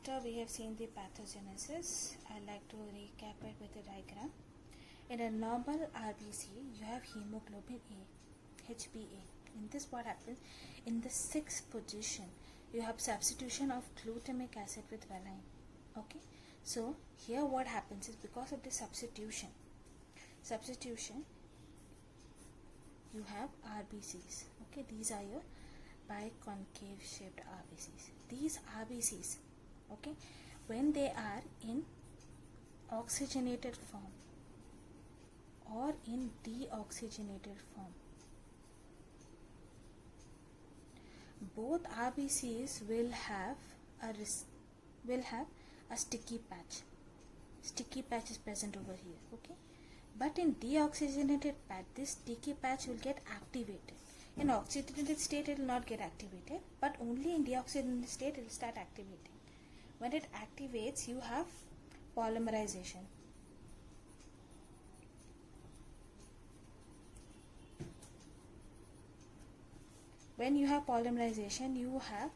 after we have seen the pathogenesis, I like to recap it with a diagram. In a normal RBC, you have hemoglobin A, HbA. In this, what happens? In the 6th position, you have substitution of glutamic acid with valine. Okay, so here what happens is because of the substitution, you have RBCs. Okay, these are your biconcave shaped RBCs. These RBCs, okay, when they are in oxygenated form or in deoxygenated form, both RBCs will have a sticky patch. Sticky patch is present over here. Okay, but in deoxygenated patch, this sticky patch will get activated. In oxygenated state, it will not get activated, but only in deoxygenated state it will start activating. When it activates, you have polymerization. When you have polymerization, you have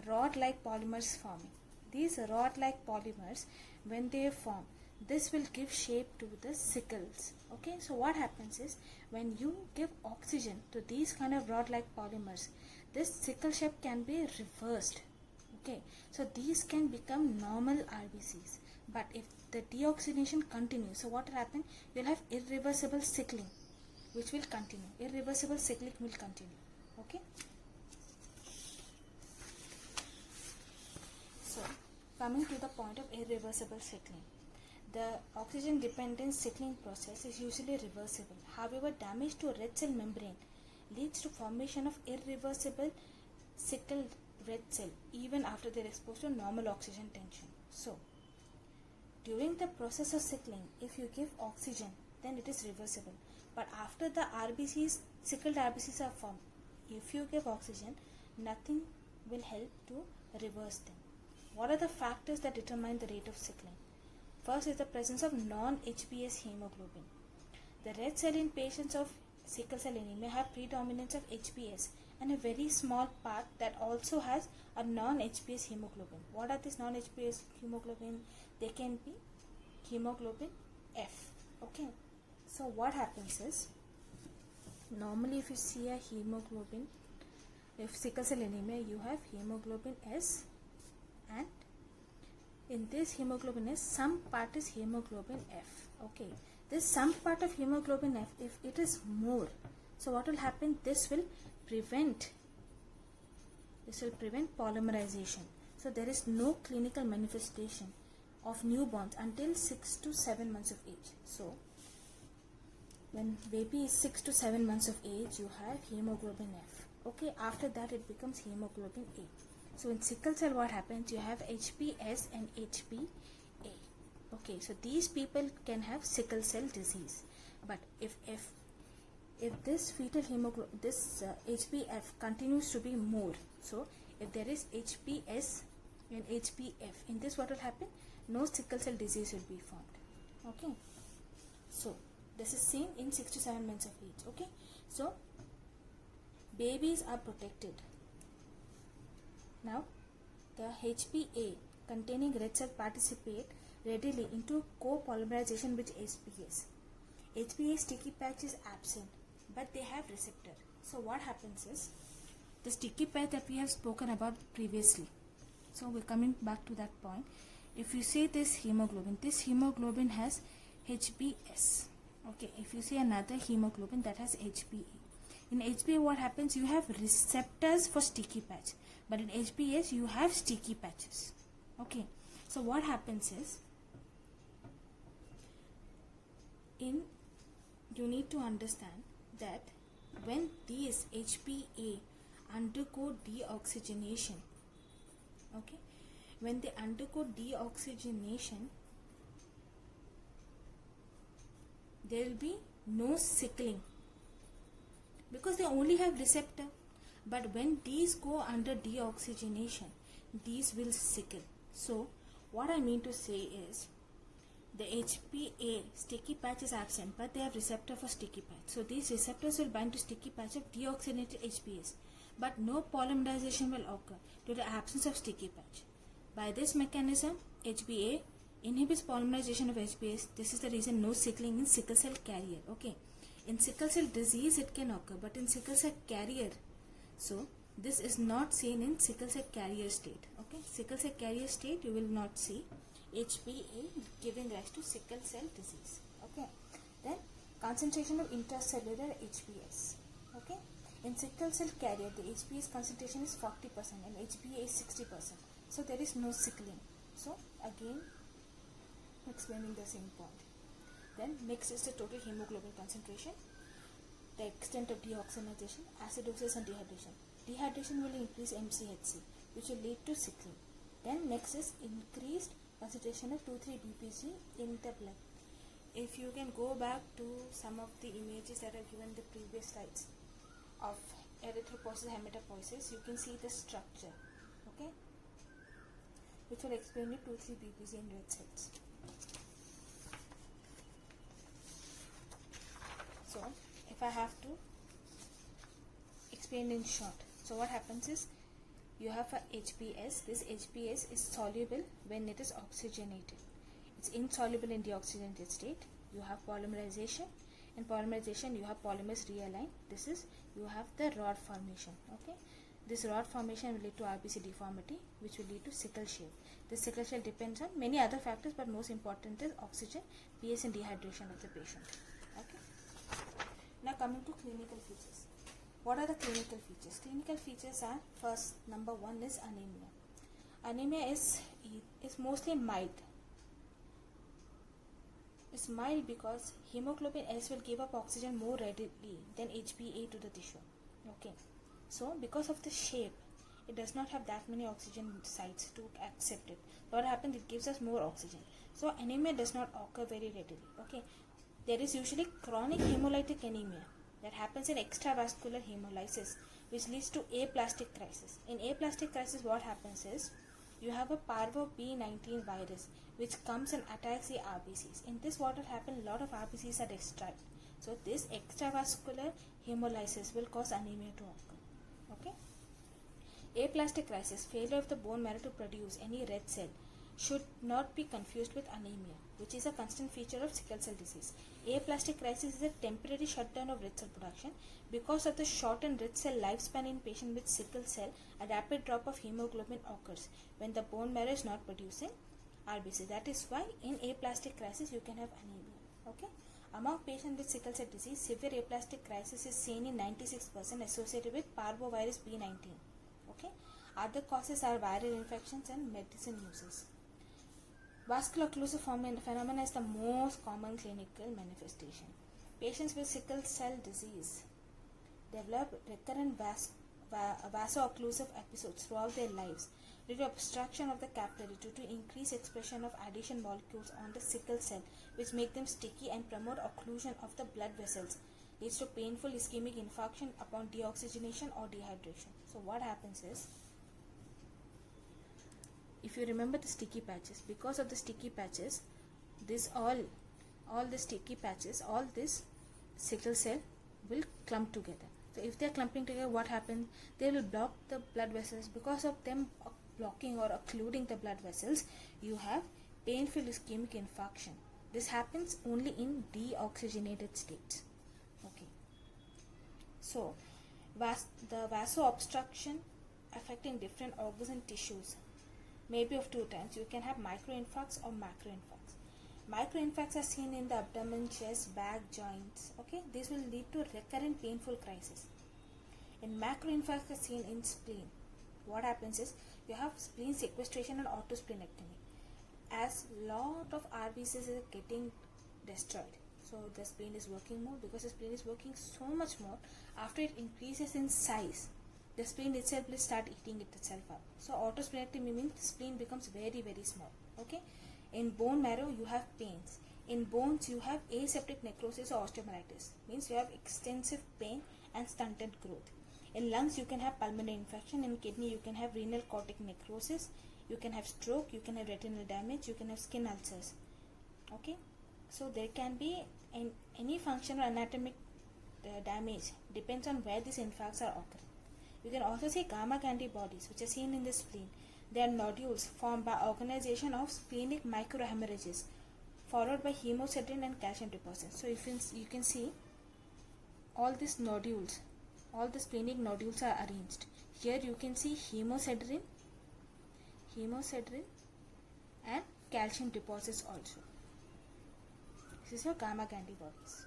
rod-like polymers forming. These rod-like polymers, when they form, this will give shape to the sickles. Okay, so what happens is when you give oxygen to these kind of rod-like polymers, this sickle shape can be reversed. Okay, so these can become normal RBCs. But if the deoxygenation continues, so what will happen? You'll have irreversible sickling, which will continue. Irreversible sickling will continue. Okay. So, coming to the point of irreversible sickling. The oxygen dependent sickling process is usually reversible. However, damage to red cell membrane leads to formation of irreversible sickled red cell even after they are exposed to normal oxygen tension. So, during the process of sickling, if you give oxygen, then it is reversible. But after the RBCs, sickled RBCs are formed, if you give oxygen, nothing will help to reverse them. What are the factors that determine the rate of sickling? First is the presence of non-HbS hemoglobin. The red cell in patients of sickle cell anemia have predominance of HbS and a very small part that also has a non-HbS hemoglobin. What are these non-HbS hemoglobin? They can be hemoglobin F. Okay. So what happens is, normally if you see a hemoglobin, if sickle cell anemia, you have hemoglobin S, and in this hemoglobin S, some part is hemoglobin F. Okay, this some part of hemoglobin F, if it is more, so what will happen? This will prevent polymerization. So there is no clinical manifestation of newborns until 6 to 7 months of age. So when baby is 6 to 7 months of age, you have hemoglobin F. Okay, after that it becomes hemoglobin A. So in sickle cell, what happens? You have HbS and HbA. Okay, so these people can have sickle cell disease. But if this fetal hemoglobin, this HbF continues to be more, so if there is HbS and HbF, in this what will happen? No sickle cell disease will be formed. Okay, so this is seen in 6 to 7 months of age. Okay, so babies are protected. Now, the HbA containing red cell participate readily into co-polymerization with HbS. HbA sticky patch is absent, but they have receptor. So what happens is, the sticky patch that we have spoken about previously. So we're coming back to that point. If you say this hemoglobin has HbS. Okay, if you see another hemoglobin that has HbA. In HbA, what happens? You have receptors for sticky patch. But in HbS, you have sticky patches. Okay, so what happens is, you need to understand that when these HbA undergo deoxygenation, okay, when they undergo deoxygenation, there will be no sickling because they only have receptor. But when these go under deoxygenation, these will sickle. So what I mean to say is, the HbA sticky patch is absent, but they have receptor for sticky patch. So these receptors will bind to sticky patch of deoxygenated HbS, but no polymerization will occur due to the absence of sticky patch. By this mechanism, HbA inhibits polymerization of HbAs. This is the reason no sickling in sickle cell carrier. Okay, in sickle cell disease it can occur, but in sickle cell carrier, so this is not seen in sickle cell carrier state. Okay, sickle cell carrier state you will not see HbA giving rise to sickle cell disease. Okay, then concentration of intracellular HbS. Okay, in sickle cell carrier the HbS concentration is 40% and HbA is 60%. So there is no sickling. So again explaining the same point. Then next is the total hemoglobin concentration, the extent of deoxygenation, acidosis and dehydration. Dehydration will increase MCHC, which will lead to sickling. Then next is increased concentration of 2,3-BPC in the blood. If you can go back to some of the images that are given in the previous slides of erythropoiesis, hematopoiesis, you can see the structure, okay, which will explain the 2,3-BPC in red cells. So if I have to explain in short, so what happens is you have a HbS. This HbS is soluble when it is oxygenated. It's insoluble in deoxygenated state. You have polymerization. In polymerization you have polymers realign. This is you have the rod formation. Okay, this rod formation will lead to RBC deformity, which will lead to sickle cell. This sickle cell depends on many other factors, but most important is oxygen, pH and dehydration of the patient. Okay. Now coming to clinical features. What are the clinical features? Clinical features are, first, number one is anemia. Anemia is mostly mild. It's mild because hemoglobin S will give up oxygen more readily than HbA to the tissue. Okay. So because of the shape, it does not have that many oxygen sites to accept it. So what happens? It gives us more oxygen. So anemia does not occur very readily. Okay. There is usually chronic hemolytic anemia that happens in extravascular hemolysis, which leads to aplastic crisis. In aplastic crisis, what happens is you have a parvo B19 virus which comes and attacks the RBCs. In this, what will happen? A lot of RBCs are destroyed. So this extravascular hemolysis will cause anemia to occur. Okay. Aplastic crisis, failure of the bone marrow to produce any red cell, should not be confused with anemia, which is a constant feature of sickle cell disease. Aplastic crisis is a temporary shutdown of red cell production. Because of the shortened red cell lifespan in patients with sickle cell, a rapid drop of hemoglobin occurs when the bone marrow is not producing RBC. That is why in aplastic crisis you can have anemia. Okay. Among patients with sickle cell disease, severe aplastic crisis is seen in 96% associated with parvovirus B19. Okay. Other causes are viral infections and medicine uses. Vascular occlusive phenomena is the most common clinical manifestation. Patients with sickle cell disease develop recurrent vaso-occlusive episodes throughout their lives due to obstruction of the capillary due to increased expression of adhesion molecules on the sickle cell, which make them sticky and promote occlusion of the blood vessels, leads to painful ischemic infarction upon deoxygenation or dehydration. So what happens is, if you remember the sticky patches, because of the sticky patches, this all the sticky patches, all this sickle cell will clump together. So if they are clumping together, what happens? They will block the blood vessels. Because of them blocking or occluding the blood vessels, you have painful ischemic infarction. This happens only in deoxygenated states. Okay. So the vaso-obstruction affecting different organs and tissues may be of two types. You can have microinfarcts or macroinfarcts. Microinfarcts are seen in the abdomen, chest, back, joints. Okay, this will lead to recurrent painful crisis. And macroinfarcts are seen in spleen. What happens is you have spleen sequestration and autosplenectomy. As lot of RBCs are getting destroyed, so the spleen is working more. Because the spleen is working so much more, after it increases in size, the spleen itself will start eating itself up. So autosplenectomy means the spleen becomes very, very small. Okay. In bone marrow, you have pains. In bones, you have aseptic necrosis or osteomyelitis. Means you have extensive pain and stunted growth. In lungs, you can have pulmonary infection. In kidney, you can have renal cortic necrosis. You can have stroke. You can have retinal damage. You can have skin ulcers. Okay. So there can be any functional anatomic damage. Depends on where these infarcts are occurring. You can also see gamma antibodies, which are seen in the spleen. They are nodules formed by organization of splenic microhemorrhages followed by hemosiderin and calcium deposits. So if you can see all these nodules, all the splenic nodules are arranged. Here you can see hemosiderin and calcium deposits also. This is your gamma antibodies.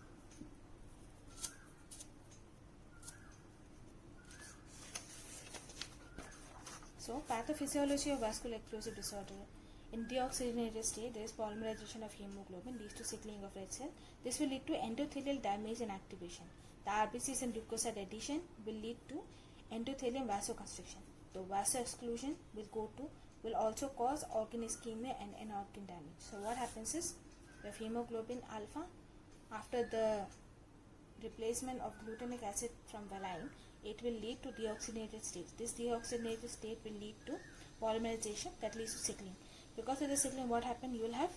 So, pathophysiology of vascular occlusive disorder. In deoxygenated state, there is polymerization of hemoglobin, leads to sickling of red cell. This will lead to endothelial damage and activation. The RBCs and leukocyte adhesion will lead to endothelium vasoconstriction. The vaso-exclusion will also cause organ ischemia and organ damage. So what happens is, the hemoglobin alpha, after the replacement of glutamic acid from valine, it will lead to deoxygenated state. This deoxygenated state will lead to polymerization that leads to sickling. Because of the sickling, what happens? You will have,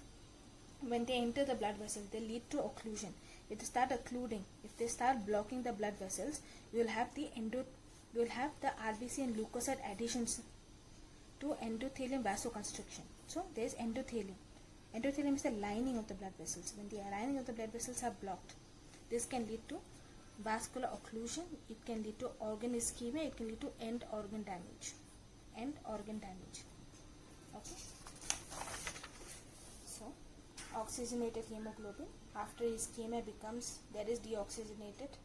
when they enter the blood vessel, they lead to occlusion. If they start occluding, if they start blocking the blood vessels, you will have the RBC and leukocyte adhesions to endothelium vasoconstriction. So there is endothelium. Endothelium is the lining of the blood vessels. When the lining of the blood vessels are blocked, this can lead to vascular occlusion, it can lead to organ ischemia, it can lead to end organ damage. Okay. So, oxygenated hemoglobin, after ischemia becomes, there is deoxygenated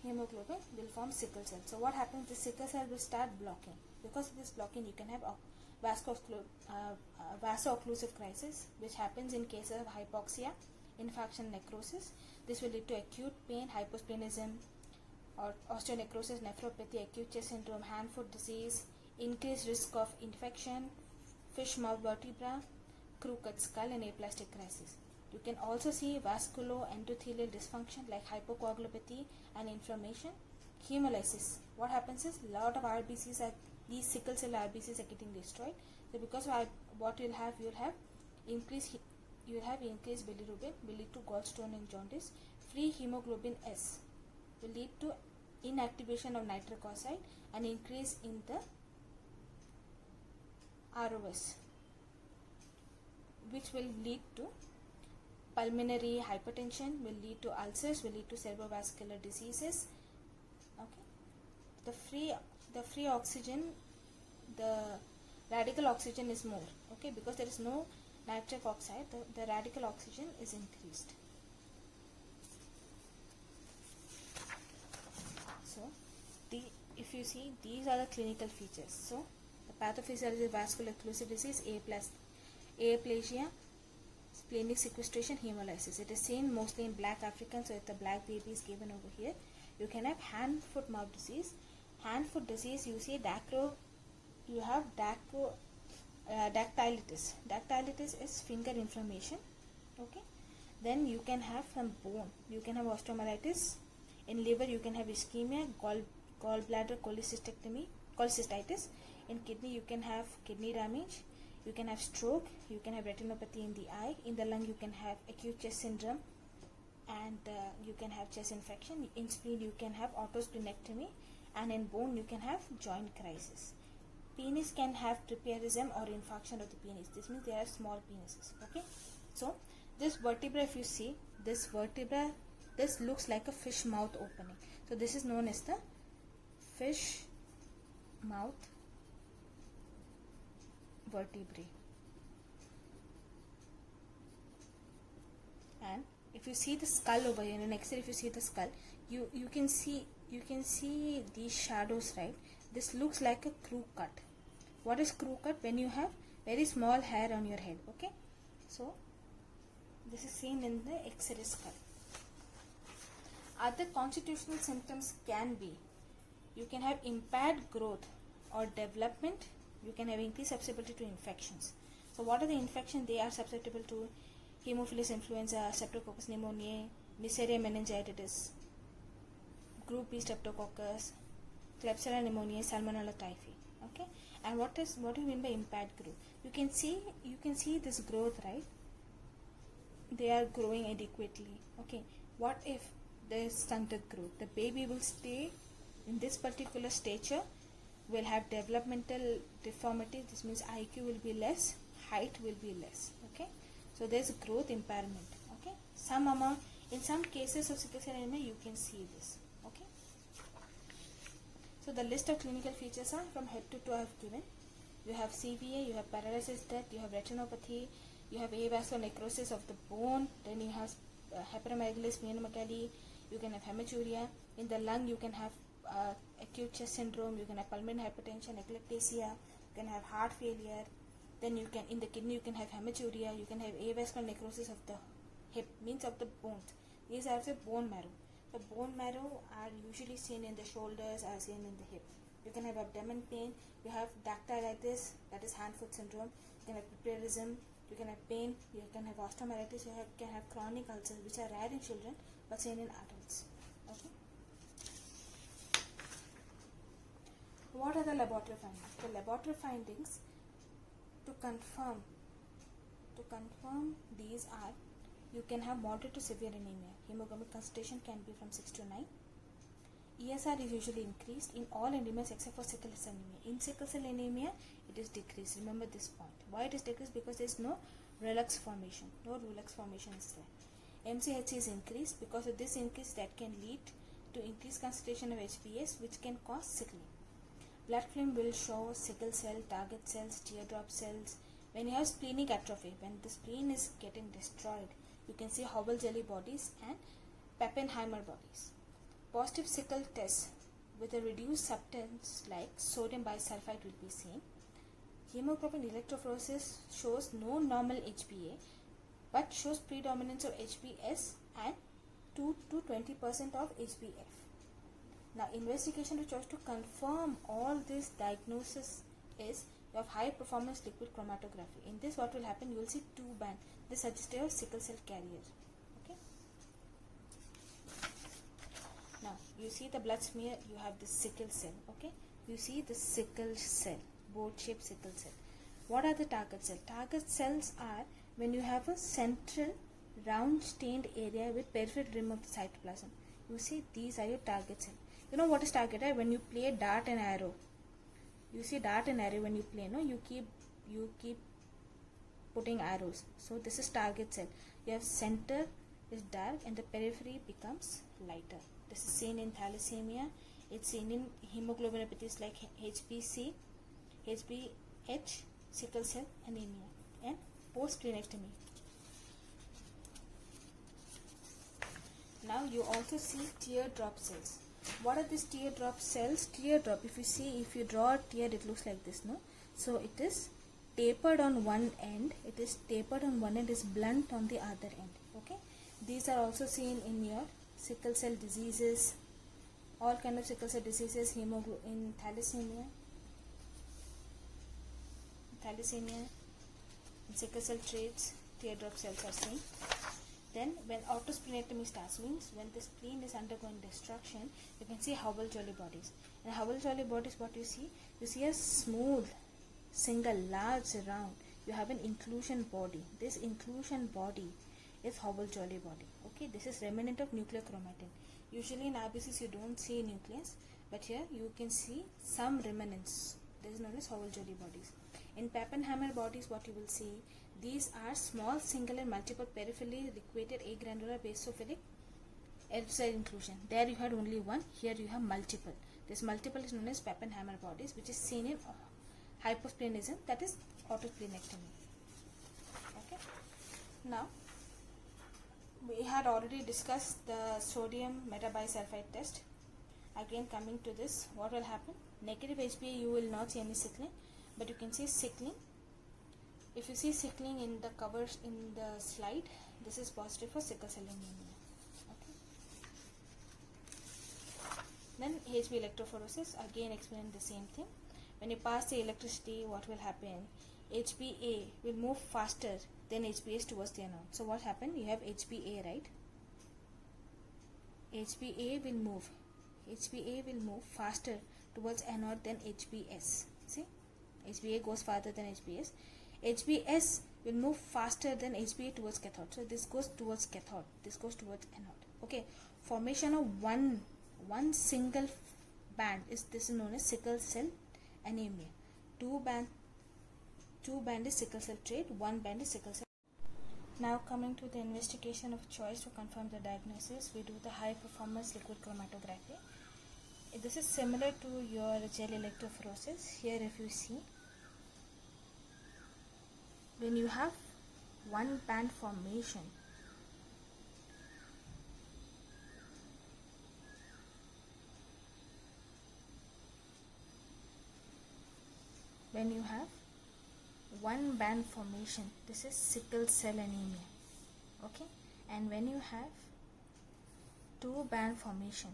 hemoglobin, will form sickle cell. So what happens? The sickle cell will start blocking. Because of this blocking, you can have vaso-occlusive crisis, which happens in cases of hypoxia, infarction, necrosis. This will lead to acute pain, hyposplenism, or osteonecrosis, nephropathy, acute chest syndrome, hand-foot disease, increased risk of infection, fish mouth vertebra, crooked skull, and aplastic crisis. You can also see vasculoendothelial dysfunction like hypocoagulopathy and inflammation. Hemolysis. What happens is, lot of RBCs are, these sickle cell RBCs are getting destroyed. So because of what you'll have increased bilirubin, will lead to gallstone and jaundice. Free hemoglobin S will lead to inactivation of nitric oxide and increase in the ROS, which will lead to pulmonary hypertension, will lead to ulcers, will lead to cerebrovascular diseases. Okay, the free oxygen, the radical oxygen is more. Okay, because there is no nitric oxide, the radical oxygen is increased. So, if you see, these are the clinical features. So, the pathophysiology of vascular occlusive disease, aplasia, splenic sequestration, hemolysis. It is seen mostly in black Africans, so if the black baby is given over here. You can have hand-foot-mouth disease. Hand-foot disease, you see dactylitis. Dactylitis is finger inflammation. Okay. Then you can have some bone. You can have osteomyelitis. In liver, you can have ischemia, gallbladder cholecystitis. In kidney, you can have kidney damage. You can have stroke. You can have retinopathy in the eye. In the lung, you can have acute chest syndrome, and you can have chest infection. In spleen, you can have autosplenectomy, and in bone, you can have joint crisis. Penis can have tripierism or infarction of the penis. This means they are small penises. Okay. So this vertebra, if you see this vertebra, this looks like a fish mouth opening. So this is known as the fish mouth vertebrae. And if you see the skull over here in an X-ray, if you see the skull, you can see these shadows, right? This looks like a crew cut. What is crew cut? When you have very small hair on your head. Okay, so this is seen in the X-ray skull. Other constitutional symptoms can be, you can have impaired growth or development. You can have increased susceptibility to infections. So what are the infections they are susceptible to? Haemophilus influenza, Streptococcus pneumoniae, Neisseria meningitis, Group B Streptococcus, Klebsiella pneumoniae, Salmonella typhi. Okay, and what do you mean by impaired growth? You can see this growth, right? They are growing adequately. Okay, what if there is stunted growth? The baby will stay in this particular stature will have developmental deformity. This means IQ will be less, height will be less. Okay, so there's growth impairment. Okay, in some cases of sickle cell anemia you can see this. Okay, so the list of clinical features are from head to toe I have given. You have CVA, you have paralysis death, you have retinopathy, you have avascular necrosis of the bone, then you have hyperomegaly, splenomegaly, you can have hematuria. In the lung you can have acute chest syndrome, you can have pulmonary hypertension, ecleptasia, you can have heart failure. Then you can, in the kidney you can have hematuria, you can have avascular necrosis of the hip, means of the bones. These are the bone marrow. The bone marrow are usually seen in the shoulders, are seen in the hip. You can have abdomen pain, you have dactylitis, that is hand-foot syndrome, you can have preparism, you can have pain, you can have osteomyelitis, you can have chronic ulcers, which are rare in children but seen in adults. Okay. What are the laboratory findings? The laboratory findings to confirm these are, you can have moderate to severe anemia. Hemoglobin concentration can be from 6 to 9. ESR is usually increased in all anemias except for sickle cell anemia. In sickle cell anemia, it is decreased. Remember this point. Why it is decreased? Because there is no relux formation. No relux formation is there. MCH is increased. Because of this increase, that can lead to increased concentration of HbS, which can cause sickling. Blood film will show sickle cell, target cells, teardrop cells. When you have splenic atrophy, when the spleen is getting destroyed, you can see Howell jelly bodies and Pappenheimer bodies. Positive sickle test with a reduced substance like sodium bisulfite will be seen. Hemoglobin electrophoresis shows no normal HbA but shows predominance of HbS and 2 to 20% of HbF. Now, investigation which was to confirm all this diagnosis is you have high performance liquid chromatography. In this, what will happen? You will see two band. This suggestive of sickle cell carrier. Okay. Now, you see the blood smear. You have the sickle cell. Okay. You see the sickle cell, boat-shaped sickle cell. What are the target cells? Target cells are when you have a central round stained area with peripheral rim of the cytoplasm. You see these are your target cells. You know what is target? Right? When you play dart and arrow, you see dart and arrow when you play. No, you keep putting arrows. So this is target cell. You have center is dark and the periphery becomes lighter. This is seen in thalassemia. It's seen in hemoglobinopathies like HBC, HBH, sickle cell anemia, and post-splenectomy. Now you also see teardrop cells. What are these teardrop cells? Teardrop, if you draw a tear, it looks like this, no? So it is tapered on one end. It is tapered on one end, is blunt on the other end. Okay. These are also seen in your sickle cell diseases, all kind of sickle cell diseases, in thalassemia, in sickle cell traits, teardrop cells are seen. Then when autosplenectomy starts, means when the spleen is undergoing destruction, you can see Howell jolly bodies. And Howell jolly bodies, what you see? You see a smooth, single, large, round. You have an inclusion body. This inclusion body is Howell jolly body. Okay, this is remnant of nuclear chromatin. Usually in RBCs you don't see nucleus, but here you can see some remnants. This is known as Howell jolly bodies. In Pappenheimer bodies, what you will see? These are small, single and multiple peripherally liquated agranular basophilic erythrocyte inclusion. There you had only one, here you have multiple. This multiple is known as Pappenheimer bodies, which is seen in hyposplenism, that is autosplenectomy. Okay. Now, we had already discussed the sodium metabisulfite test. Again, coming to this, what will happen? Negative HbA, you will not see any sickling, but you can see sickling. If you see sickling in the covers in the slide, this is positive for sickle cell anemia. Okay. Then HB electrophoresis, again explain the same thing. When you pass the electricity, what will happen? HbA will move faster than HbS towards the anode. So what happened? You have HbA, right? HbA will move faster towards anode than HbS. See? HbA goes farther than HbS. HbS will move faster than HbA towards cathode. So this goes towards cathode. This goes towards anode. Okay. Formation of one single band is known as sickle cell anemia. Two band is sickle cell trait, one band is sickle cell. Now coming to the investigation of choice to confirm the diagnosis, we do the high performance liquid chromatography. This is similar to your gel electrophoresis. Here if you see, when you have one band formation, this is sickle cell anemia. Okay, and when you have two band formation,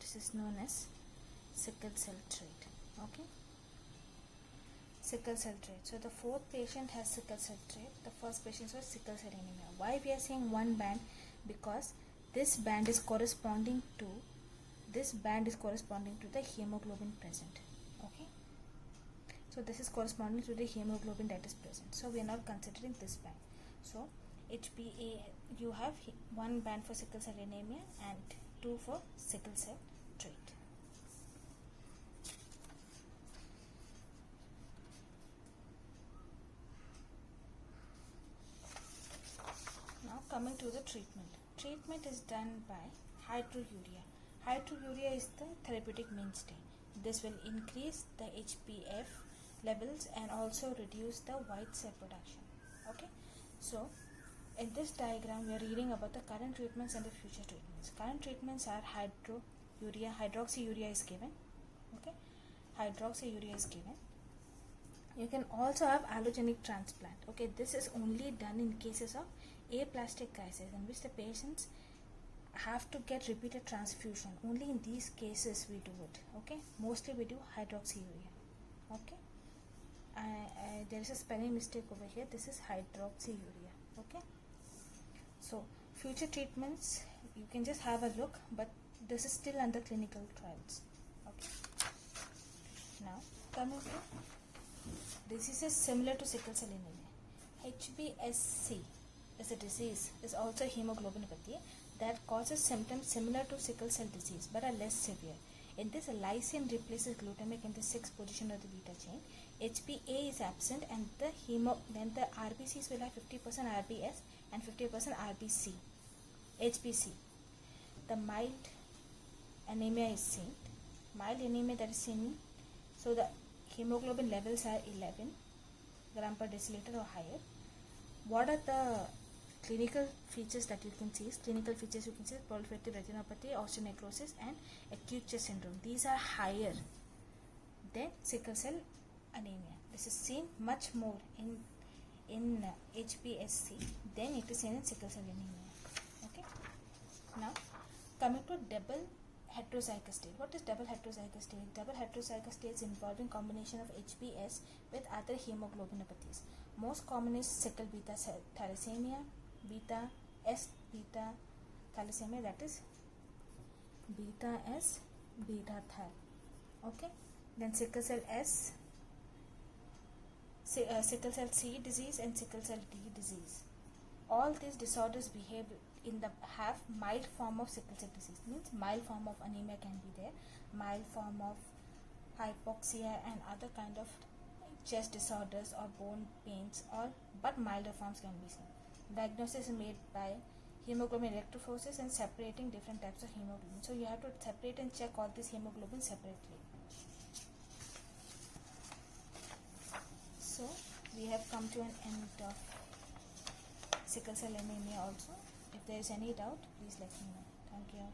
this is known as sickle cell trait. Okay, sickle cell trait. So the fourth patient has sickle cell trait. The first patient was sickle cell anemia. Why we are saying one band? Because this band is corresponding to the hemoglobin present. Okay, so this is corresponding to the hemoglobin that is present. So we are not considering this band. So HbA, you have one band for sickle cell anemia and two for sickle cell trait. Now coming to the treatment. Treatment is done by hydrourea. Hydrourea is the therapeutic mainstay. This will increase the HbF levels and also reduce the white cell production. Okay, so in this diagram we are reading about the current treatments and the future treatments. Current treatments are hydrourea, hydroxyurea is given. Okay, hydroxyurea is given. You can also have allogenic transplant. Okay, this is only done in cases of aplastic crisis in which the patients have to get repeated transfusion. Only in these cases we do it. Okay, mostly we do hydroxyurea. Okay, there is a spelling mistake over here. This is hydroxyurea. Okay, so future treatments you can just have a look, but this is still under clinical trials. Okay, now coming to diseases similar to sickle cell anemia. HBSC is a disease, is also hemoglobinopathy that causes symptoms similar to sickle cell disease but are less severe. In this, a lysine replaces glutamic in the 6th position of the beta chain. HbA is absent, and then the RBCs will have 50% RBS and 50% RBC. HBC. The mild anemia is seen. Mild anemia that is seen. So the hemoglobin levels are 11 gram per deciliter or higher. What are the clinical features that you can see? Clinical features you can see proliferative retinopathy, osteonecrosis, and acute chest syndrome. These are higher than sickle cell anemia. This is seen much more in HBSC than it is seen in sickle cell anemia. Okay. Now coming to double heterozygous state. What is double heterozygous state? Double heterozygous states involving combination of HBS with other hemoglobinopathies. Most common is sickle beta thalassemia, beta S beta thalassemia, that is beta S beta thal. Okay, then sickle cell S, sickle cell C disease, and sickle cell D disease. All these disorders behave have mild form of sickle cell disease. Means mild form of anemia can be there, mild form of hypoxia and other kind of chest disorders or bone pains, but milder forms can be seen. Diagnosis is made by hemoglobin electrophoresis and separating different types of hemoglobin. So you have to separate and check all these hemoglobin separately. So we have come to an end of sickle cell anemia also. If there is any doubt, please let me know. Thank you.